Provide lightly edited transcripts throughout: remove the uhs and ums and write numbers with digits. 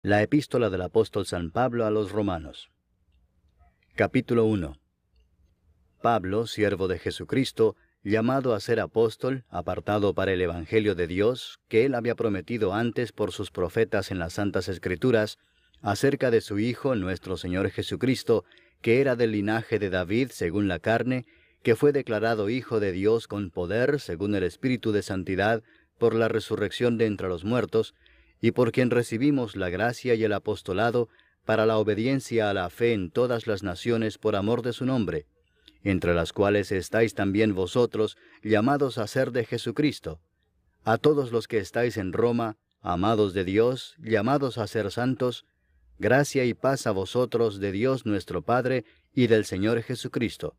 La epístola del apóstol San Pablo a los Romanos. Capítulo 1. Pablo, siervo de Jesucristo, llamado a ser apóstol, apartado para el Evangelio de Dios, que él había prometido antes por sus profetas en las Santas Escrituras, acerca de su Hijo, nuestro Señor Jesucristo, que era del linaje de David según la carne, que fue declarado Hijo de Dios con poder, según el Espíritu de Santidad, por la resurrección de entre los muertos, y por quien recibimos la gracia y el apostolado para la obediencia a la fe en todas las naciones por amor de su nombre, entre las cuales estáis también vosotros, llamados a ser de Jesucristo. A todos los que estáis en Roma, amados de Dios, llamados a ser santos, gracia y paz a vosotros de Dios nuestro Padre y del Señor Jesucristo.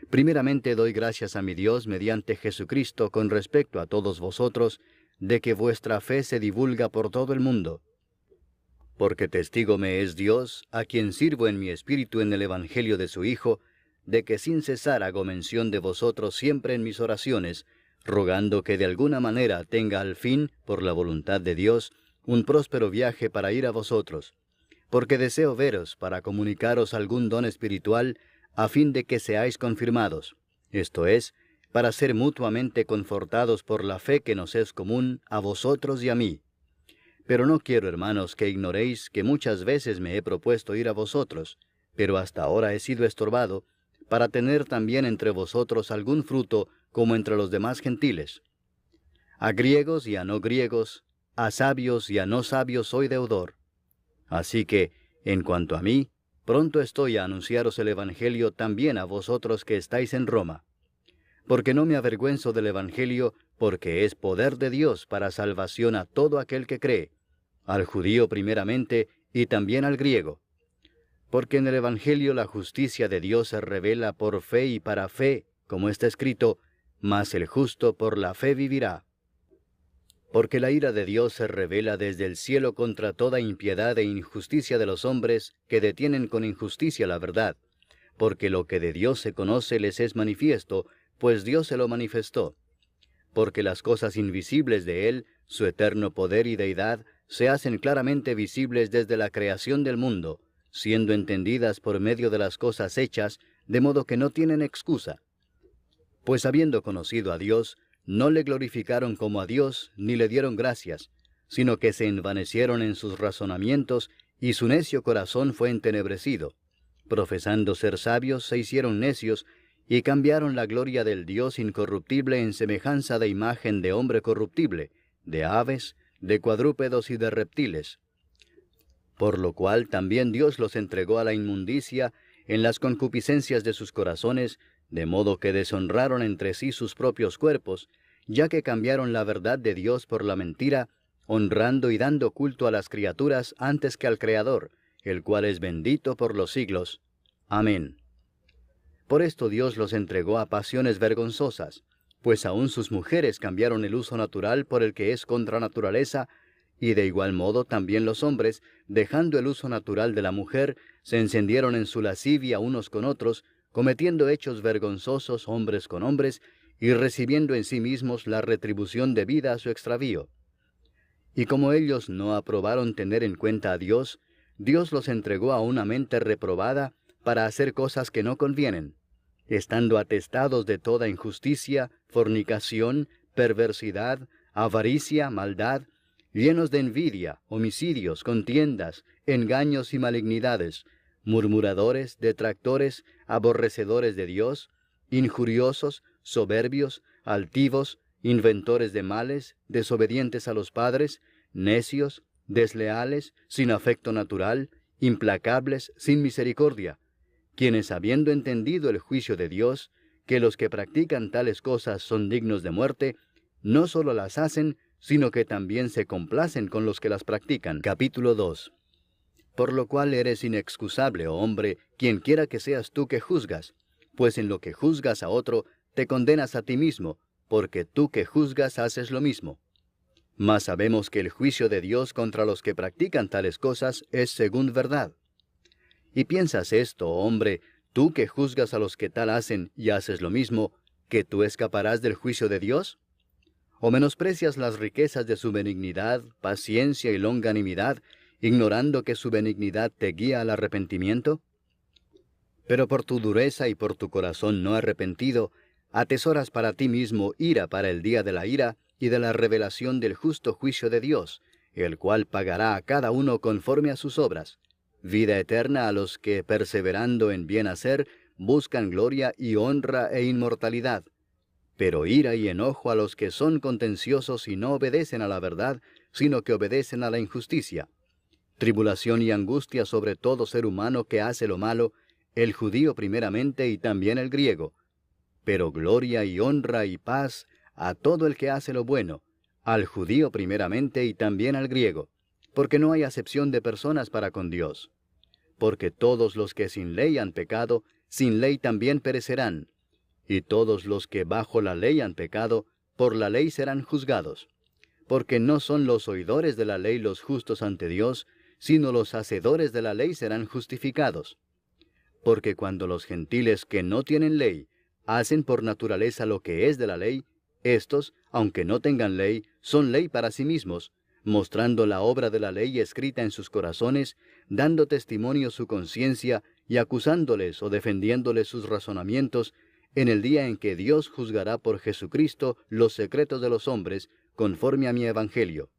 Primeramente doy gracias a mi Dios mediante Jesucristo con respecto a todos vosotros, de que vuestra fe se divulga por todo el mundo. Porque testigo me es Dios, a quien sirvo en mi espíritu en el Evangelio de su Hijo, de que sin cesar hago mención de vosotros siempre en mis oraciones, rogando que de alguna manera tenga al fin, por la voluntad de Dios, un próspero viaje para ir a vosotros. Porque deseo veros para comunicaros algún don espiritual, a fin de que seáis confirmados, esto es, para ser mutuamente confortados por la fe que nos es común a vosotros y a mí. Pero no quiero, hermanos, que ignoréis que muchas veces me he propuesto ir a vosotros, pero hasta ahora he sido estorbado, para tener también entre vosotros algún fruto como entre los demás gentiles. A griegos y a no griegos, a sabios y a no sabios soy deudor. Así que, en cuanto a mí, pronto estoy a anunciaros el Evangelio también a vosotros que estáis en Roma. Porque no me avergüenzo del Evangelio, porque es poder de Dios para salvación a todo aquel que cree, al judío primeramente y también al griego. Porque en el Evangelio la justicia de Dios se revela por fe y para fe, como está escrito, mas el justo por la fe vivirá. Porque la ira de Dios se revela desde el cielo contra toda impiedad e injusticia de los hombres que detienen con injusticia la verdad, porque lo que de Dios se conoce les es manifiesto, pues Dios se lo manifestó. Porque las cosas invisibles de Él, su eterno poder y deidad, se hacen claramente visibles desde la creación del mundo, siendo entendidas por medio de las cosas hechas, de modo que no tienen excusa. Pues habiendo conocido a Dios, no le glorificaron como a Dios, ni le dieron gracias, sino que se envanecieron en sus razonamientos, y su necio corazón fue entenebrecido. Profesando ser sabios, se hicieron necios, y cambiaron la gloria del Dios incorruptible en semejanza de imagen de hombre corruptible, de aves, de cuadrúpedos y de reptiles. Por lo cual también Dios los entregó a la inmundicia en las concupiscencias de sus corazones, de modo que deshonraron entre sí sus propios cuerpos, ya que cambiaron la verdad de Dios por la mentira, honrando y dando culto a las criaturas antes que al Creador, el cual es bendito por los siglos. Amén. Por esto Dios los entregó a pasiones vergonzosas, pues aun sus mujeres cambiaron el uso natural por el que es contra naturaleza, y de igual modo también los hombres, dejando el uso natural de la mujer, se encendieron en su lascivia unos con otros, cometiendo hechos vergonzosos hombres con hombres, y recibiendo en sí mismos la retribución debida a su extravío. Y como ellos no aprobaron tener en cuenta a Dios, Dios los entregó a una mente reprobada para hacer cosas que no convienen, estando atestados de toda injusticia, fornicación, perversidad, avaricia, maldad, llenos de envidia, homicidios, contiendas, engaños y malignidades, murmuradores, detractores, aborrecedores de Dios, injuriosos, soberbios, altivos, inventores de males, desobedientes a los padres, necios, desleales, sin afecto natural, implacables, sin misericordia, quienes habiendo entendido el juicio de Dios, que los que practican tales cosas son dignos de muerte, no solo las hacen, sino que también se complacen con los que las practican. Capítulo 2. Por lo cual eres inexcusable, oh hombre, quien quiera que seas tú que juzgas, pues en lo que juzgas a otro, te condenas a ti mismo, porque tú que juzgas haces lo mismo. Mas sabemos que el juicio de Dios contra los que practican tales cosas es según verdad. ¿Y piensas esto, oh hombre, tú que juzgas a los que tal hacen y haces lo mismo, que tú escaparás del juicio de Dios? ¿O menosprecias las riquezas de su benignidad, paciencia y longanimidad, ignorando que su benignidad te guía al arrepentimiento? Pero por tu dureza y por tu corazón no arrepentido, atesoras para ti mismo ira para el día de la ira y de la revelación del justo juicio de Dios, el cual pagará a cada uno conforme a sus obras. Vida eterna a los que, perseverando en bien hacer, buscan gloria y honra e inmortalidad. Pero ira y enojo a los que son contenciosos y no obedecen a la verdad, sino que obedecen a la injusticia. Tribulación y angustia sobre todo ser humano que hace lo malo, el judío primeramente y también el griego. Pero gloria y honra y paz a todo el que hace lo bueno, al judío primeramente y también al griego, porque no hay acepción de personas para con Dios. Porque todos los que sin ley han pecado, sin ley también perecerán, y todos los que bajo la ley han pecado, por la ley serán juzgados. Porque no son los oidores de la ley los justos ante Dios, sino los hacedores de la ley serán justificados. Porque cuando los gentiles que no tienen ley hacen por naturaleza lo que es de la ley, éstos, aunque no tengan ley, son ley para sí mismos, mostrando la obra de la ley escrita en sus corazones, dando testimonio su conciencia y acusándoles o defendiéndoles sus razonamientos, en el día en que Dios juzgará por Jesucristo los secretos de los hombres, conforme a mi evangelio.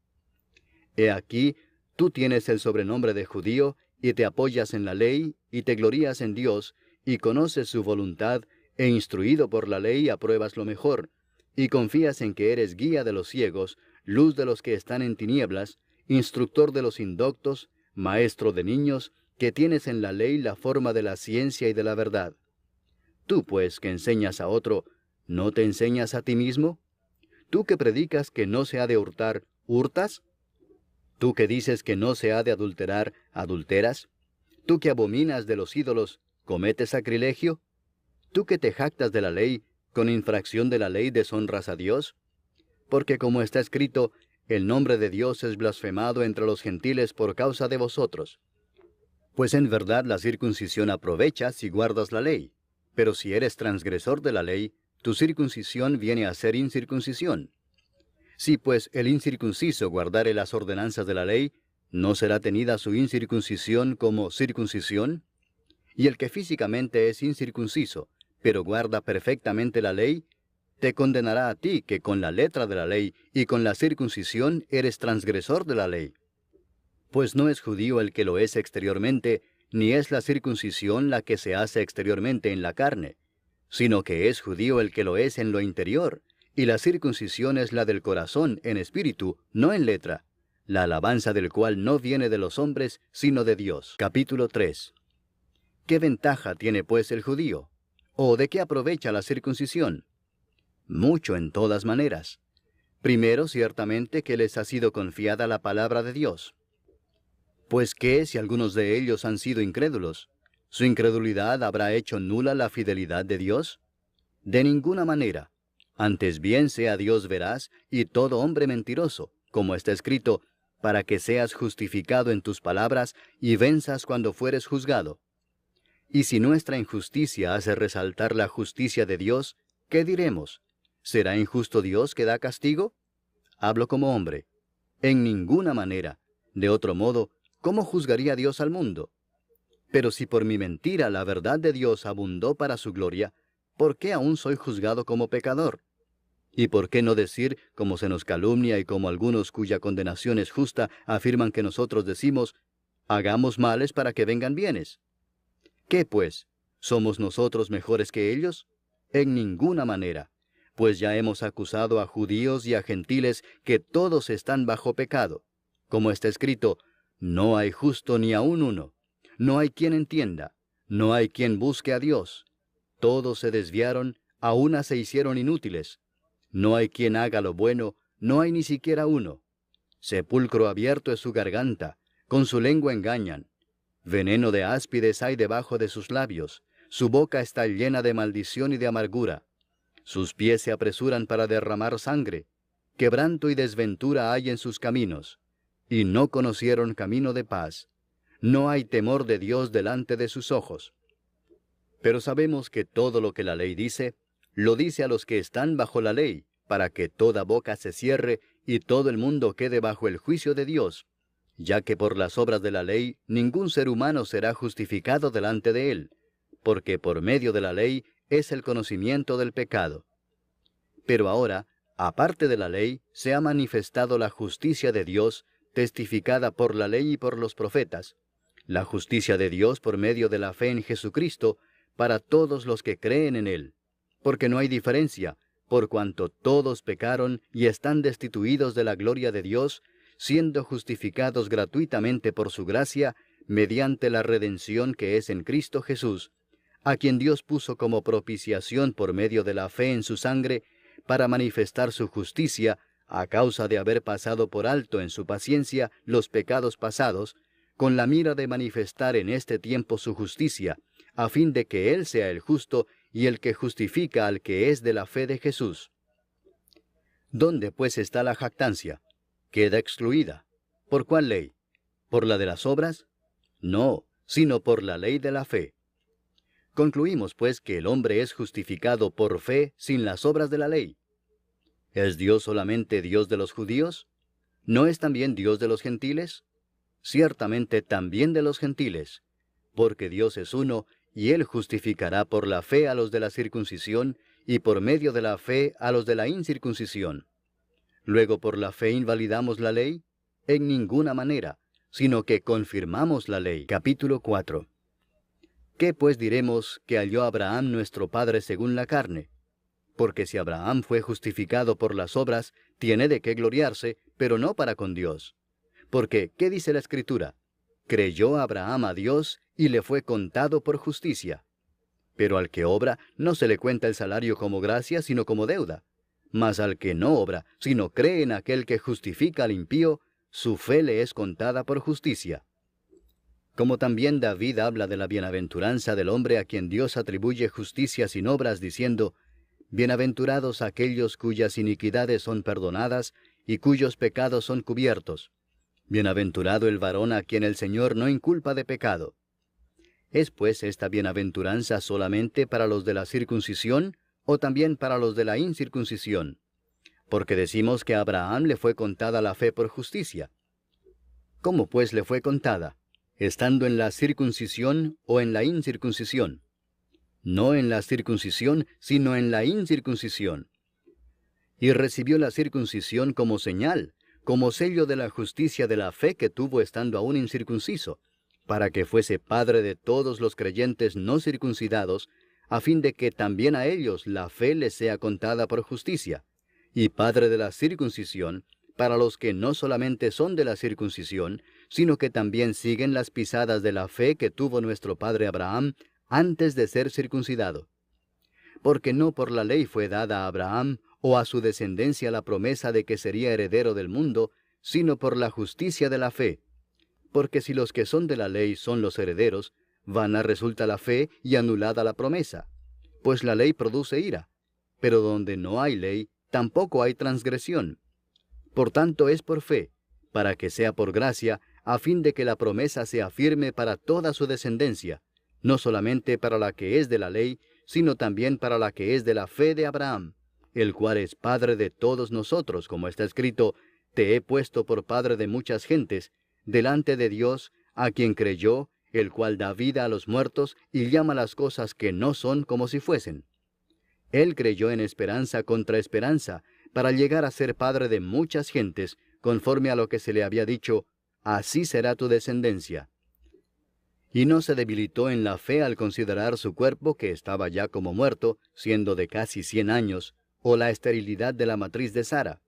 He aquí, tú tienes el sobrenombre de judío, y te apoyas en la ley, y te glorías en Dios, y conoces su voluntad, e instruido por la ley apruebas lo mejor, y confías en que eres guía de los ciegos, luz de los que están en tinieblas, instructor de los indoctos, maestro de niños, que tienes en la ley la forma de la ciencia y de la verdad. Tú, pues, que enseñas a otro, ¿no te enseñas a ti mismo? Tú que predicas que no se ha de hurtar, ¿hurtas? Tú que dices que no se ha de adulterar, ¿adulteras? Tú que abominas de los ídolos, ¿cometes sacrilegio? Tú que te jactas de la ley, ¿con infracción de la ley deshonras a Dios? Porque como está escrito, el nombre de Dios es blasfemado entre los gentiles por causa de vosotros. Pues en verdad la circuncisión aprovecha si guardas la ley. Pero si eres transgresor de la ley, tu circuncisión viene a ser incircuncisión. Si pues el incircunciso guardare las ordenanzas de la ley, ¿no será tenida su incircuncisión como circuncisión? Y el que físicamente es incircunciso, pero guarda perfectamente la ley, te condenará a ti que con la letra de la ley y con la circuncisión eres transgresor de la ley. Pues no es judío el que lo es exteriormente, ni es la circuncisión la que se hace exteriormente en la carne, sino que es judío el que lo es en lo interior, y la circuncisión es la del corazón en espíritu, no en letra, la alabanza del cual no viene de los hombres, sino de Dios. Capítulo 3. ¿Qué ventaja tiene pues el judío? ¿O de qué aprovecha la circuncisión? Mucho en todas maneras. Primero, ciertamente que les ha sido confiada la palabra de Dios. Pues ¿qué si algunos de ellos han sido incrédulos? ¿Su incredulidad habrá hecho nula la fidelidad de Dios? De ninguna manera. Antes bien sea Dios veraz y todo hombre mentiroso, como está escrito, para que seas justificado en tus palabras y venzas cuando fueres juzgado. Y si nuestra injusticia hace resaltar la justicia de Dios, ¿qué diremos? ¿Será injusto Dios que da castigo? Hablo como hombre. En ninguna manera. De otro modo, ¿cómo juzgaría Dios al mundo? Pero si por mi mentira la verdad de Dios abundó para su gloria, ¿por qué aún soy juzgado como pecador? ¿Y por qué no decir, como se nos calumnia y como algunos cuya condenación es justa afirman que nosotros decimos, hagamos males para que vengan bienes? ¿Qué pues? ¿Somos nosotros mejores que ellos? En ninguna manera, pues ya hemos acusado a judíos y a gentiles que todos están bajo pecado. Como está escrito, no hay justo ni aun uno, no hay quien entienda, no hay quien busque a Dios. Todos se desviaron, a una se hicieron inútiles. No hay quien haga lo bueno, no hay ni siquiera uno. Sepulcro abierto es su garganta, con su lengua engañan. Veneno de áspides hay debajo de sus labios, su boca está llena de maldición y de amargura. Sus pies se apresuran para derramar sangre, quebranto y desventura hay en sus caminos, y no conocieron camino de paz. No hay temor de Dios delante de sus ojos. Pero sabemos que todo lo que la ley dice, lo dice a los que están bajo la ley, para que toda boca se cierre y todo el mundo quede bajo el juicio de Dios. ya que por las obras de la ley ningún ser humano será justificado delante de él, porque por medio de la ley es el conocimiento del pecado. Pero ahora, aparte de la ley, se ha manifestado la justicia de Dios, testificada por la ley y por los profetas, la justicia de Dios por medio de la fe en Jesucristo, para todos los que creen en Él, porque no hay diferencia, por cuanto todos pecaron y están destituidos de la gloria de Dios, siendo justificados gratuitamente por su gracia, mediante la redención que es en Cristo Jesús, a quien Dios puso como propiciación por medio de la fe en su sangre, para manifestar su justicia, a causa de haber pasado por alto en su paciencia los pecados pasados, con la mira de manifestar en este tiempo su justicia, a fin de que Él sea el justo y el que justifica al que es de la fe de Jesús. ¿Dónde pues está la jactancia? Queda excluida. ¿Por cuál ley? ¿Por la de las obras? No, sino por la ley de la fe. Concluimos pues que el hombre es justificado por fe sin las obras de la ley. ¿Es Dios solamente Dios de los judíos? ¿No es también Dios de los gentiles? Ciertamente también de los gentiles, porque Dios es uno, y Él justificará por la fe a los de la circuncisión, y por medio de la fe a los de la incircuncisión. Luego, ¿por la fe invalidamos la ley? En ninguna manera, sino que confirmamos la ley. Capítulo 4. ¿Qué pues diremos que halló Abraham nuestro padre según la carne? Porque si Abraham fue justificado por las obras, tiene de qué gloriarse, pero no para con Dios. Porque, ¿qué dice la Escritura? Creyó Abraham a Dios, y le fue contado por justicia. Pero al que obra, no se le cuenta el salario como gracia, sino como deuda. Mas al que no obra, sino cree en aquel que justifica al impío, su fe le es contada por justicia. Como también David habla de la bienaventuranza del hombre a quien Dios atribuye justicia sin obras, diciendo: Bienaventurados aquellos cuyas iniquidades son perdonadas, y cuyos pecados son cubiertos. Bienaventurado el varón a quien el Señor no inculpa de pecado. ¿Es pues esta bienaventuranza solamente para los de la circuncisión, o también para los de la incircuncisión? Porque decimos que a Abraham le fue contada la fe por justicia. ¿Cómo pues le fue contada? ¿Estando en la circuncisión o en la incircuncisión? No en la circuncisión, sino en la incircuncisión. Y recibió la circuncisión como señal, como sello de la justicia de la fe que tuvo estando aún incircunciso, para que fuese padre de todos los creyentes no circuncidados, a fin de que también a ellos la fe les sea contada por justicia, y padre de la circuncisión, para los que no solamente son de la circuncisión, sino que también siguen las pisadas de la fe que tuvo nuestro padre Abraham antes de ser circuncidado. Porque no por la ley fue dada a Abraham o a su descendencia la promesa de que sería heredero del mundo, sino por la justicia de la fe. Porque si los que son de la ley son los herederos, vana resulta la fe y anulada la promesa. Pues la ley produce ira, pero donde no hay ley, tampoco hay transgresión. Por tanto es por fe, para que sea por gracia, a fin de que la promesa sea firme para toda su descendencia, no solamente para la que es de la ley, sino también para la que es de la fe de Abraham, el cual es Padre de todos nosotros, como está escrito: Te he puesto por Padre de muchas gentes, delante de Dios, a quien creyó, el cual da vida a los muertos y llama las cosas que no son como si fuesen. Él creyó en esperanza contra esperanza, para llegar a ser padre de muchas gentes, conforme a lo que se le había dicho: Así será tu descendencia. Y no se debilitó en la fe al considerar su cuerpo, que estaba ya como muerto, siendo de casi 100 años, o la esterilidad de la matriz de Sara.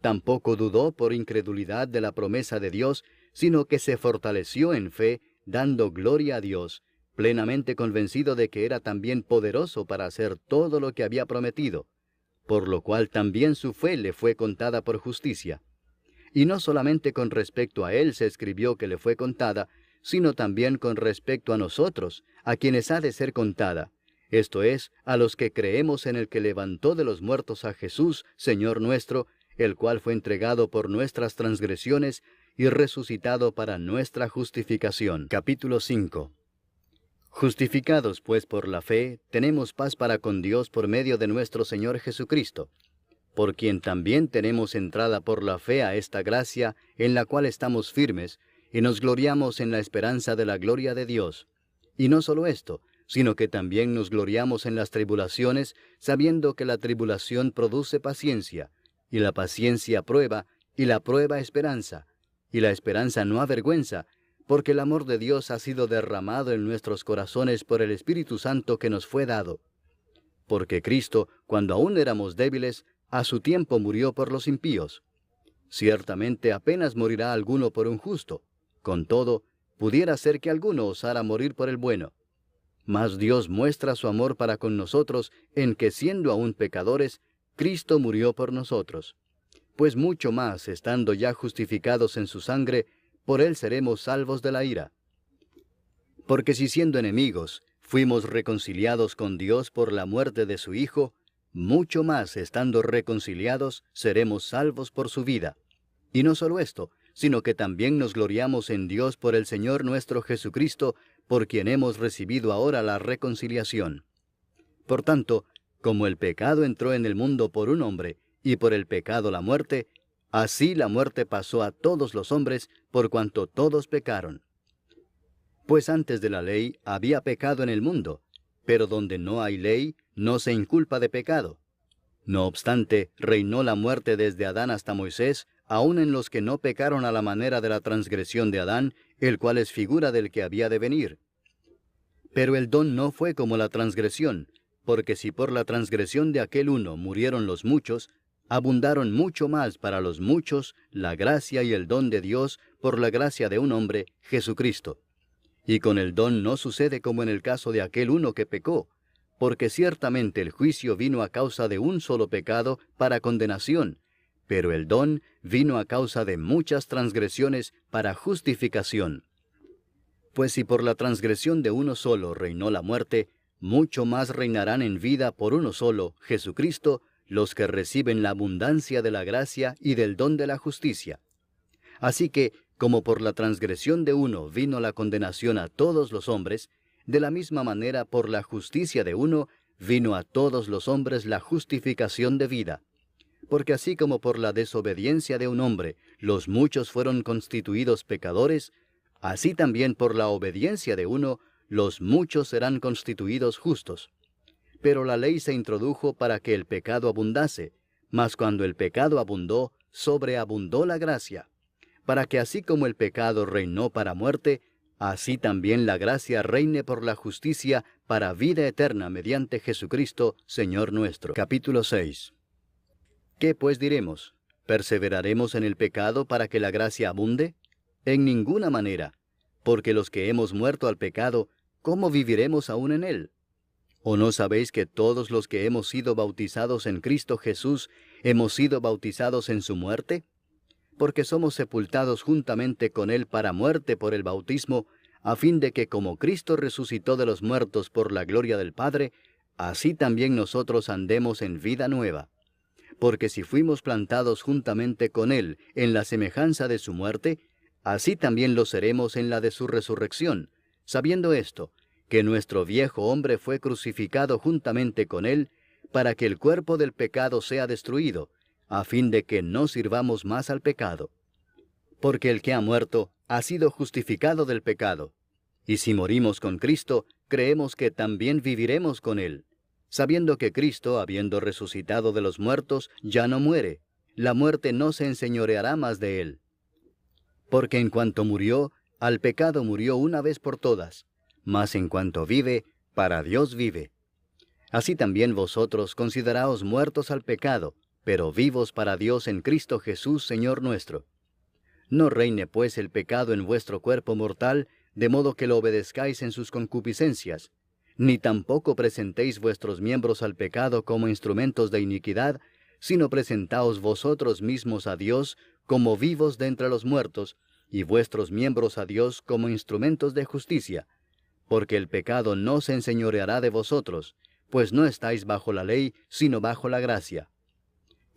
Tampoco dudó por incredulidad de la promesa de Dios, sino que se fortaleció en fe, dando gloria a Dios, plenamente convencido de que era también poderoso para hacer todo lo que había prometido, por lo cual también su fe le fue contada por justicia. Y no solamente con respecto a él se escribió que le fue contada, sino también con respecto a nosotros, a quienes ha de ser contada, esto es, a los que creemos en el que levantó de los muertos a Jesús, Señor nuestro, el cual fue entregado por nuestras transgresiones y resucitado para nuestra justificación. Capítulo 5. Justificados pues por la fe, tenemos paz para con Dios por medio de nuestro Señor Jesucristo, por quien también tenemos entrada por la fe a esta gracia, en la cual estamos firmes, y nos gloriamos en la esperanza de la gloria de Dios. Y no solo esto, sino que también nos gloriamos en las tribulaciones, sabiendo que la tribulación produce paciencia, y la paciencia prueba, y la prueba esperanza, y la esperanza no avergüenza, porque el amor de Dios ha sido derramado en nuestros corazones por el Espíritu Santo que nos fue dado. Porque Cristo, cuando aún éramos débiles, a su tiempo murió por los impíos. Ciertamente apenas morirá alguno por un justo. Con todo, pudiera ser que alguno osara morir por el bueno. Mas Dios muestra su amor para con nosotros en que, siendo aún pecadores, Cristo murió por nosotros. Pues mucho más, estando ya justificados en su sangre, por él seremos salvos de la ira. Porque si siendo enemigos, fuimos reconciliados con Dios por la muerte de su Hijo, mucho más, estando reconciliados, seremos salvos por su vida. Y no solo esto, sino que también nos gloriamos en Dios por el Señor nuestro Jesucristo, por quien hemos recibido ahora la reconciliación. Por tanto, como el pecado entró en el mundo por un hombre, y por el pecado la muerte, así la muerte pasó a todos los hombres, por cuanto todos pecaron. Pues antes de la ley había pecado en el mundo, pero donde no hay ley, no se inculpa de pecado. No obstante, reinó la muerte desde Adán hasta Moisés, aun en los que no pecaron a la manera de la transgresión de Adán, el cual es figura del que había de venir. Pero el don no fue como la transgresión, porque si por la transgresión de aquel uno murieron los muchos, abundaron mucho más para los muchos la gracia y el don de Dios por la gracia de un hombre, Jesucristo. Y con el don no sucede como en el caso de aquel uno que pecó, porque ciertamente el juicio vino a causa de un solo pecado para condenación, pero el don vino a causa de muchas transgresiones para justificación. Pues si por la transgresión de uno solo reinó la muerte, mucho más reinarán en vida por uno solo, Jesucristo, los que reciben la abundancia de la gracia y del don de la justicia. Así que, como por la transgresión de uno vino la condenación a todos los hombres, de la misma manera por la justicia de uno vino a todos los hombres la justificación de vida. Porque así como por la desobediencia de un hombre los muchos fueron constituidos pecadores, así también por la obediencia de uno los muchos serán constituidos justos. Pero la ley se introdujo para que el pecado abundase, mas cuando el pecado abundó, sobreabundó la gracia, para que así como el pecado reinó para muerte, así también la gracia reine por la justicia para vida eterna mediante Jesucristo, Señor nuestro. Capítulo 6. ¿Qué pues diremos? ¿Perseveraremos en el pecado para que la gracia abunde? En ninguna manera, porque los que hemos muerto al pecado, ¿cómo viviremos aún en él? ¿O no sabéis que todos los que hemos sido bautizados en Cristo Jesús, hemos sido bautizados en su muerte? Porque somos sepultados juntamente con él para muerte por el bautismo, a fin de que como Cristo resucitó de los muertos por la gloria del Padre, así también nosotros andemos en vida nueva. Porque si fuimos plantados juntamente con él en la semejanza de su muerte, así también lo seremos en la de su resurrección, sabiendo esto, que nuestro viejo hombre fue crucificado juntamente con él, para que el cuerpo del pecado sea destruido, a fin de que no sirvamos más al pecado. Porque el que ha muerto ha sido justificado del pecado. Y si morimos con Cristo, creemos que también viviremos con él, sabiendo que Cristo, habiendo resucitado de los muertos, ya no muere. La muerte no se enseñoreará más de él. Porque en cuanto murió, al pecado murió una vez por todas, mas en cuanto vive, para Dios vive. Así también vosotros consideraos muertos al pecado, pero vivos para Dios en Cristo Jesús, Señor nuestro. No reine pues el pecado en vuestro cuerpo mortal, de modo que lo obedezcáis en sus concupiscencias, ni tampoco presentéis vuestros miembros al pecado como instrumentos de iniquidad, sino presentaos vosotros mismos a Dios como vivos de entre los muertos, y vuestros miembros a Dios como instrumentos de justicia. Porque el pecado no se enseñoreará de vosotros, pues no estáis bajo la ley, sino bajo la gracia.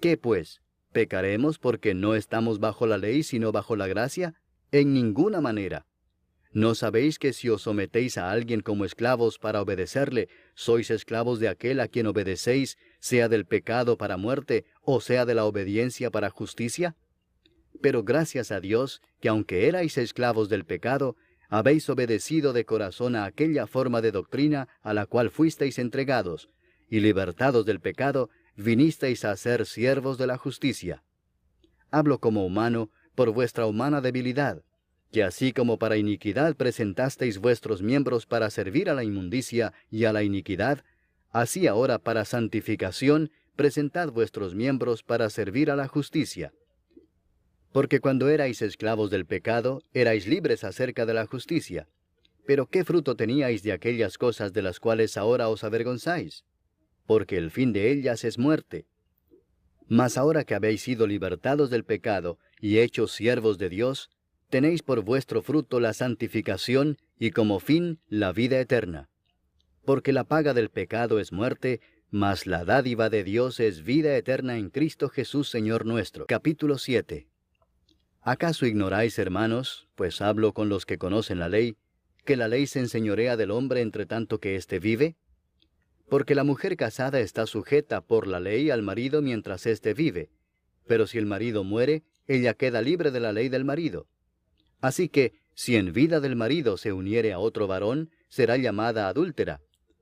¿Qué pues? ¿Pecaremos porque no estamos bajo la ley, sino bajo la gracia? En ninguna manera. ¿No sabéis que si os sometéis a alguien como esclavos para obedecerle, sois esclavos de aquel a quien obedecéis, sea del pecado para muerte, o sea de la obediencia para justicia? Pero gracias a Dios, que aunque erais esclavos del pecado, habéis obedecido de corazón a aquella forma de doctrina a la cual fuisteis entregados, y libertados del pecado, vinisteis a ser siervos de la justicia. Hablo como humano, por vuestra humana debilidad, que así como para iniquidad presentasteis vuestros miembros para servir a la inmundicia y a la iniquidad, así ahora para santificación presentad vuestros miembros para servir a la justicia. Porque cuando erais esclavos del pecado, erais libres acerca de la justicia. Pero ¿qué fruto teníais de aquellas cosas de las cuales ahora os avergonzáis? Porque el fin de ellas es muerte. Mas ahora que habéis sido libertados del pecado y hechos siervos de Dios, tenéis por vuestro fruto la santificación y como fin la vida eterna. Porque la paga del pecado es muerte, mas la dádiva de Dios es vida eterna en Cristo Jesús Señor nuestro. Capítulo 7. ¿Acaso ignoráis, hermanos, pues hablo con los que conocen la ley, que la ley se enseñorea del hombre entre tanto que éste vive? Porque la mujer casada está sujeta por la ley al marido mientras éste vive, pero si el marido muere, ella queda libre de la ley del marido. Así que, si en vida del marido se uniere a otro varón, será llamada adúltera,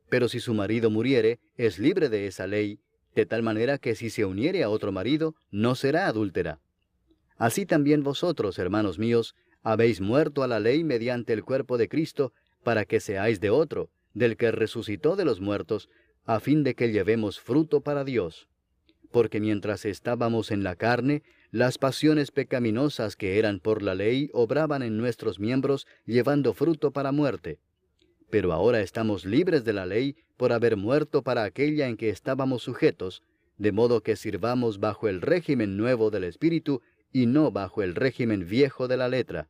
pero si su marido muriere, es libre de esa ley, de tal manera que si se uniere a otro marido, no será adúltera. Así también vosotros, hermanos míos, habéis muerto a la ley mediante el cuerpo de Cristo, para que seáis de otro, del que resucitó de los muertos, a fin de que llevemos fruto para Dios. Porque mientras estábamos en la carne, las pasiones pecaminosas que eran por la ley obraban en nuestros miembros, llevando fruto para muerte. Pero ahora estamos libres de la ley por haber muerto para aquella en que estábamos sujetos, de modo que sirvamos bajo el régimen nuevo del Espíritu y no bajo el régimen viejo de la letra.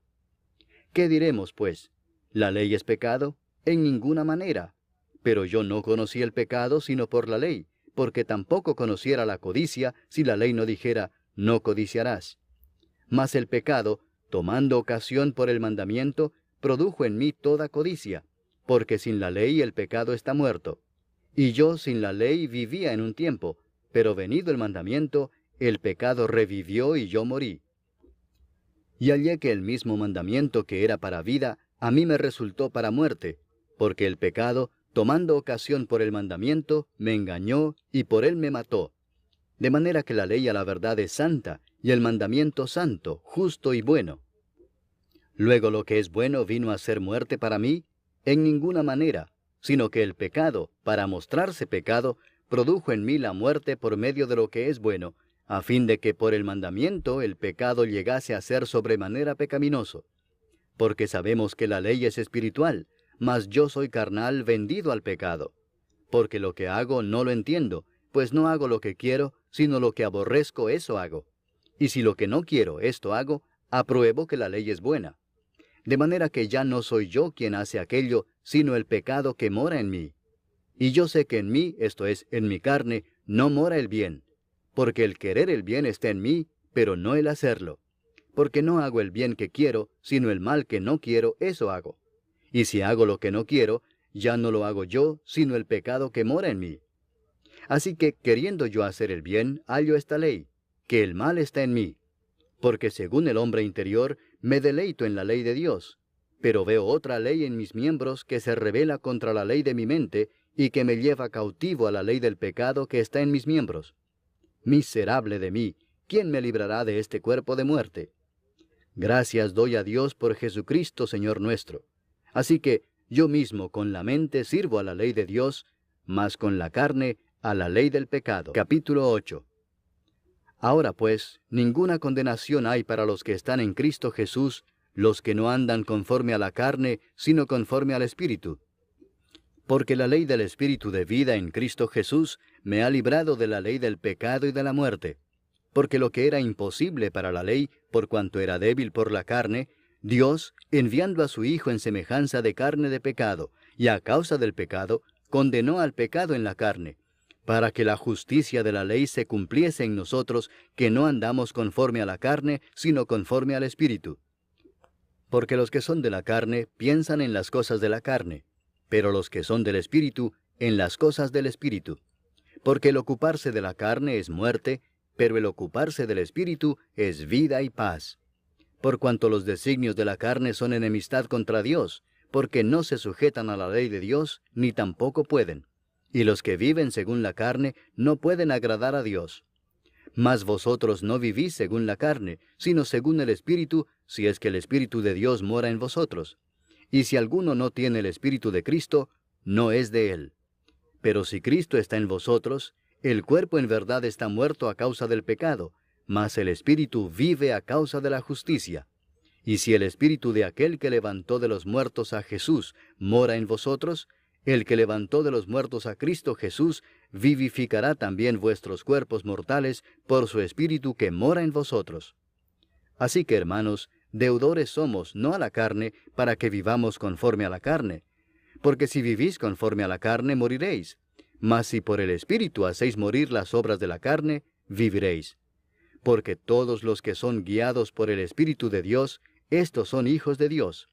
¿Qué diremos, pues? ¿La ley es pecado? En ninguna manera. Pero yo no conocí el pecado sino por la ley, porque tampoco conociera la codicia si la ley no dijera, no codiciarás. Mas el pecado, tomando ocasión por el mandamiento, produjo en mí toda codicia, porque sin la ley el pecado está muerto. Y yo sin la ley vivía en un tiempo, pero venido el mandamiento, el pecado revivió y yo morí. Y hallé que el mismo mandamiento que era para vida, a mí me resultó para muerte, porque el pecado, tomando ocasión por el mandamiento, me engañó y por él me mató. De manera que la ley a la verdad es santa, y el mandamiento santo, justo y bueno. Luego lo que es bueno vino a ser muerte para mí, en ninguna manera, sino que el pecado, para mostrarse pecado, produjo en mí la muerte por medio de lo que es bueno, a fin de que por el mandamiento el pecado llegase a ser sobremanera pecaminoso. Porque sabemos que la ley es espiritual, mas yo soy carnal vendido al pecado. Porque lo que hago no lo entiendo, pues no hago lo que quiero, sino lo que aborrezco eso hago. Y si lo que no quiero esto hago, apruebo que la ley es buena. De manera que ya no soy yo quien hace aquello, sino el pecado que mora en mí. Y yo sé que en mí, esto es, en mi carne, no mora el bien. Porque el querer el bien está en mí, pero no el hacerlo. Porque no hago el bien que quiero, sino el mal que no quiero, eso hago. Y si hago lo que no quiero, ya no lo hago yo, sino el pecado que mora en mí. Así que, queriendo yo hacer el bien, hallo esta ley, que el mal está en mí. Porque según el hombre interior, me deleito en la ley de Dios. Pero veo otra ley en mis miembros que se rebela contra la ley de mi mente, y que me lleva cautivo a la ley del pecado que está en mis miembros. Miserable de mí, ¿quién me librará de este cuerpo de muerte? Gracias doy a Dios por Jesucristo, Señor nuestro. Así que yo mismo con la mente sirvo a la ley de Dios, mas con la carne a la ley del pecado. Capítulo 8. Ahora pues, ninguna condenación hay para los que están en Cristo Jesús, los que no andan conforme a la carne, sino conforme al Espíritu. Porque la ley del Espíritu de vida en Cristo Jesús me ha librado de la ley del pecado y de la muerte. Porque lo que era imposible para la ley, por cuanto era débil por la carne, Dios, enviando a su Hijo en semejanza de carne de pecado, y a causa del pecado, condenó al pecado en la carne, para que la justicia de la ley se cumpliese en nosotros, que no andamos conforme a la carne, sino conforme al Espíritu. Porque los que son de la carne piensan en las cosas de la carne, pero los que son del Espíritu en las cosas del Espíritu. Porque el ocuparse de la carne es muerte, pero el ocuparse del Espíritu es vida y paz. Por cuanto los designios de la carne son enemistad contra Dios, porque no se sujetan a la ley de Dios, ni tampoco pueden. Y los que viven según la carne no pueden agradar a Dios. Mas vosotros no vivís según la carne, sino según el Espíritu, si es que el Espíritu de Dios mora en vosotros. Y si alguno no tiene el Espíritu de Cristo, no es de él. Pero si Cristo está en vosotros, el cuerpo en verdad está muerto a causa del pecado, mas el Espíritu vive a causa de la justicia. Y si el Espíritu de aquel que levantó de los muertos a Jesús mora en vosotros, el que levantó de los muertos a Cristo Jesús vivificará también vuestros cuerpos mortales por su Espíritu que mora en vosotros. Así que, hermanos, deudores somos, no a la carne, para que vivamos conforme a la carne. Porque si vivís conforme a la carne, moriréis. Mas si por el Espíritu hacéis morir las obras de la carne, viviréis. Porque todos los que son guiados por el Espíritu de Dios, estos son hijos de Dios.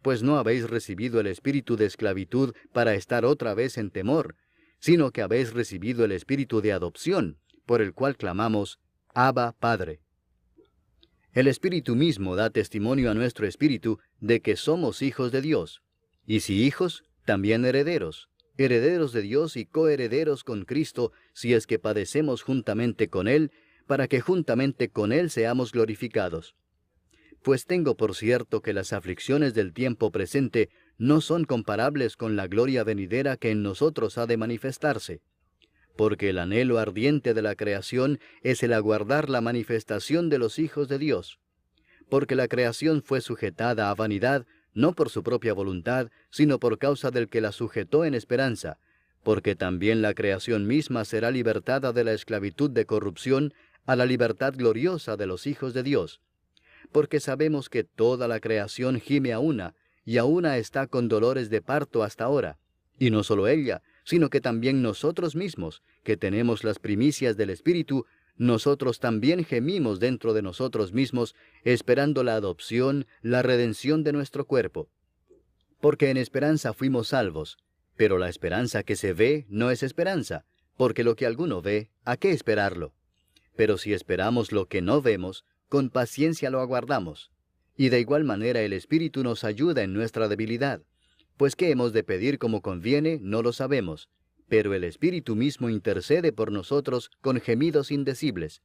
Pues no habéis recibido el espíritu de esclavitud para estar otra vez en temor, sino que habéis recibido el espíritu de adopción, por el cual clamamos, Abba, Padre. El Espíritu mismo da testimonio a nuestro espíritu de que somos hijos de Dios. Y si hijos, también herederos, herederos de Dios y coherederos con Cristo, si es que padecemos juntamente con Él, para que juntamente con Él seamos glorificados. Pues tengo por cierto que las aflicciones del tiempo presente no son comparables con la gloria venidera que en nosotros ha de manifestarse. Porque el anhelo ardiente de la creación es el aguardar la manifestación de los hijos de Dios. Porque la creación fue sujetada a vanidad, no por su propia voluntad, sino por causa del que la sujetó en esperanza, porque también la creación misma será libertada de la esclavitud de corrupción a la libertad gloriosa de los hijos de Dios. Porque sabemos que toda la creación gime a una, y a una está con dolores de parto hasta ahora. Y no solo ella, sino que también nosotros mismos, que tenemos las primicias del Espíritu, nosotros también gemimos dentro de nosotros mismos, esperando la adopción, la redención de nuestro cuerpo. Porque en esperanza fuimos salvos, pero la esperanza que se ve no es esperanza, porque lo que alguno ve, ¿a qué esperarlo? Pero si esperamos lo que no vemos, con paciencia lo aguardamos. Y de igual manera el Espíritu nos ayuda en nuestra debilidad. Pues qué hemos de pedir como conviene, no lo sabemos. Pero el Espíritu mismo intercede por nosotros con gemidos indecibles.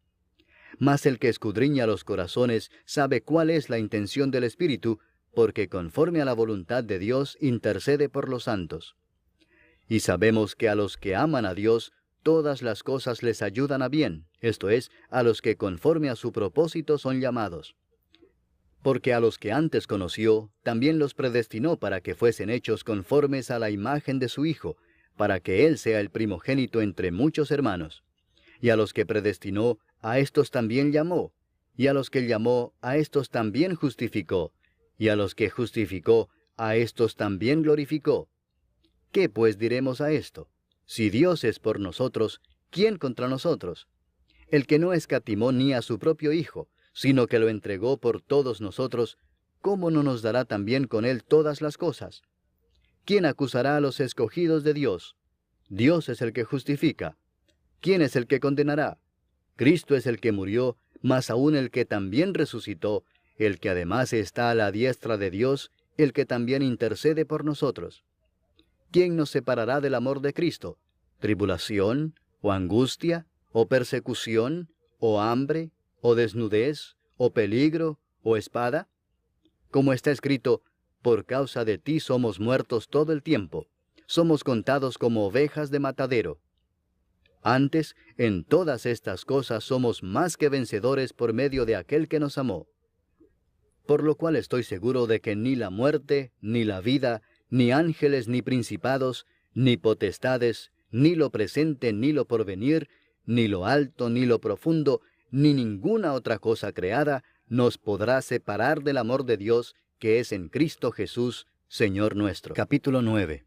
Mas el que escudriña los corazones sabe cuál es la intención del Espíritu, porque conforme a la voluntad de Dios intercede por los santos. Y sabemos que a los que aman a Dios, todas las cosas les ayudan a bien, esto es, a los que conforme a su propósito son llamados. Porque a los que antes conoció, también los predestinó para que fuesen hechos conformes a la imagen de su Hijo, para que Él sea el primogénito entre muchos hermanos. Y a los que predestinó, a éstos también llamó, y a los que llamó, a éstos también justificó, y a los que justificó, a éstos también glorificó. ¿Qué pues diremos a esto? Si Dios es por nosotros, ¿quién contra nosotros? El que no escatimó ni a su propio Hijo, sino que lo entregó por todos nosotros, ¿cómo no nos dará también con Él todas las cosas? ¿Quién acusará a los escogidos de Dios? Dios es el que justifica. ¿Quién es el que condenará? Cristo es el que murió, mas aún el que también resucitó, el que además está a la diestra de Dios, el que también intercede por nosotros. ¿Quién nos separará del amor de Cristo? ¿Tribulación, o angustia, o persecución, o hambre, o desnudez, o peligro, o espada? Como está escrito, por causa de ti somos muertos todo el tiempo, somos contados como ovejas de matadero. Antes, en todas estas cosas somos más que vencedores por medio de aquel que nos amó. Por lo cual estoy seguro de que ni la muerte, ni la vida, ni ángeles, ni principados, ni potestades, ni lo presente, ni lo porvenir, ni lo alto, ni lo profundo, ni ninguna otra cosa creada, nos podrá separar del amor de Dios, que es en Cristo Jesús, Señor nuestro. Capítulo 9.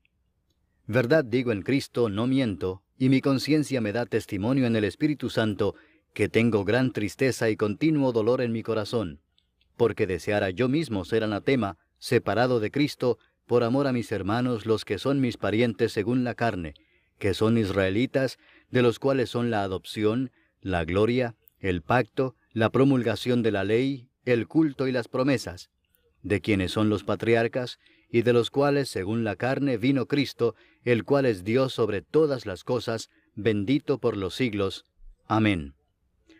Verdad digo en Cristo, no miento, y mi conciencia me da testimonio en el Espíritu Santo, que tengo gran tristeza y continuo dolor en mi corazón. porque deseara yo mismo ser anatema, separado de Cristo, por amor a mis hermanos, los que son mis parientes según la carne, que son israelitas, de los cuales son la adopción, la gloria, el pacto, la promulgación de la ley, el culto y las promesas, de quienes son los patriarcas, y de los cuales, según la carne, vino Cristo, el cual es Dios sobre todas las cosas, bendito por los siglos. Amén.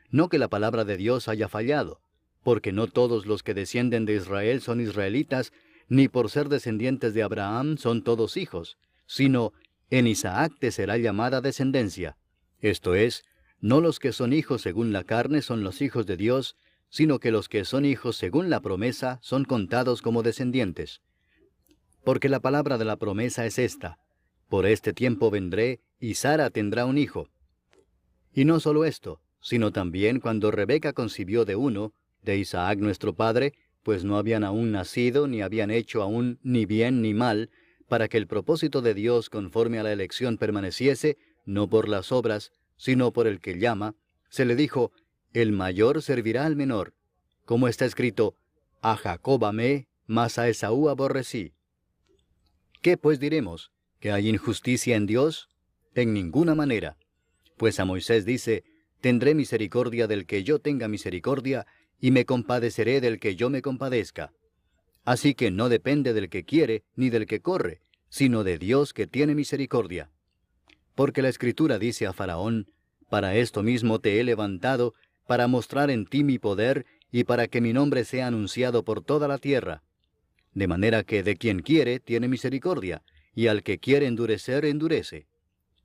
No que la palabra de Dios haya fallado, porque no todos los que descienden de Israel son israelitas, ni por ser descendientes de Abraham son todos hijos, sino en Isaac te será llamada descendencia. Esto es, no los que son hijos según la carne son los hijos de Dios, sino que los que son hijos según la promesa son contados como descendientes. Porque la palabra de la promesa es esta: por este tiempo vendré, y Sara tendrá un hijo. Y no solo esto, sino también cuando Rebeca concibió de uno, de Isaac nuestro padre, pues no habían aún nacido, ni habían hecho aún ni bien ni mal, para que el propósito de Dios conforme a la elección permaneciese, no por las obras, sino por el que llama, se le dijo: el mayor servirá al menor. Como está escrito: a Jacob amé, mas a Esaú aborrecí. ¿Qué pues diremos? ¿Que hay injusticia en Dios? En ninguna manera. Pues a Moisés dice: tendré misericordia del que yo tenga misericordia, y me compadeceré del que yo me compadezca. Así que no depende del que quiere, ni del que corre, sino de Dios que tiene misericordia. Porque la Escritura dice a Faraón: para esto mismo te he levantado, para mostrar en ti mi poder, y para que mi nombre sea anunciado por toda la tierra. De manera que de quien quiere tiene misericordia, y al que quiere endurecer, endurece.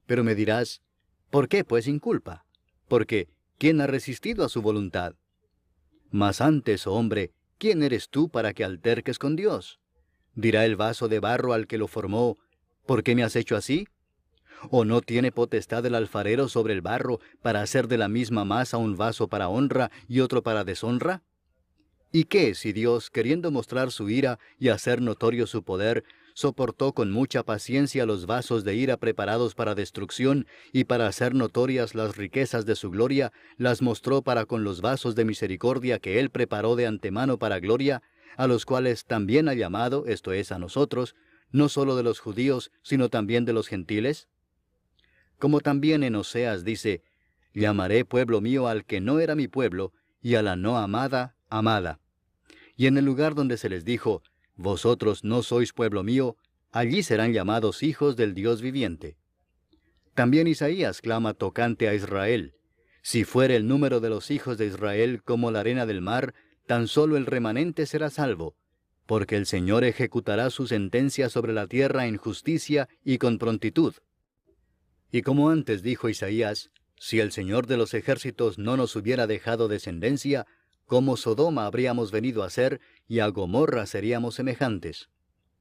Pero me dirás: ¿por qué pues inculpa? Porque ¿quién ha resistido a su voluntad? Mas antes, oh hombre, ¿quién eres tú para que alterques con Dios? ¿Dirá el vaso de barro al que lo formó: ¿por qué me has hecho así? ¿O no tiene potestad el alfarero sobre el barro para hacer de la misma masa un vaso para honra y otro para deshonra? ¿Y qué si Dios, queriendo mostrar su ira y hacer notorio su poder, soportó con mucha paciencia los vasos de ira preparados para destrucción, y para hacer notorias las riquezas de su gloria, las mostró para con los vasos de misericordia que Él preparó de antemano para gloria, a los cuales también ha llamado, esto es, a nosotros, no solo de los judíos, sino también de los gentiles? Como también en Oseas dice: llamaré pueblo mío al que no era mi pueblo, y a la no amada, amada. Y en el lugar donde se les dijo: vosotros no sois pueblo mío, allí serán llamados hijos del Dios viviente. También Isaías clama tocante a Israel: si fuere el número de los hijos de Israel como la arena del mar, tan solo el remanente será salvo, porque el Señor ejecutará su sentencia sobre la tierra en justicia y con prontitud. Y como antes dijo Isaías: si el Señor de los ejércitos no nos hubiera dejado descendencia, como Sodoma habríamos venido a ser, y a Gomorra seríamos semejantes.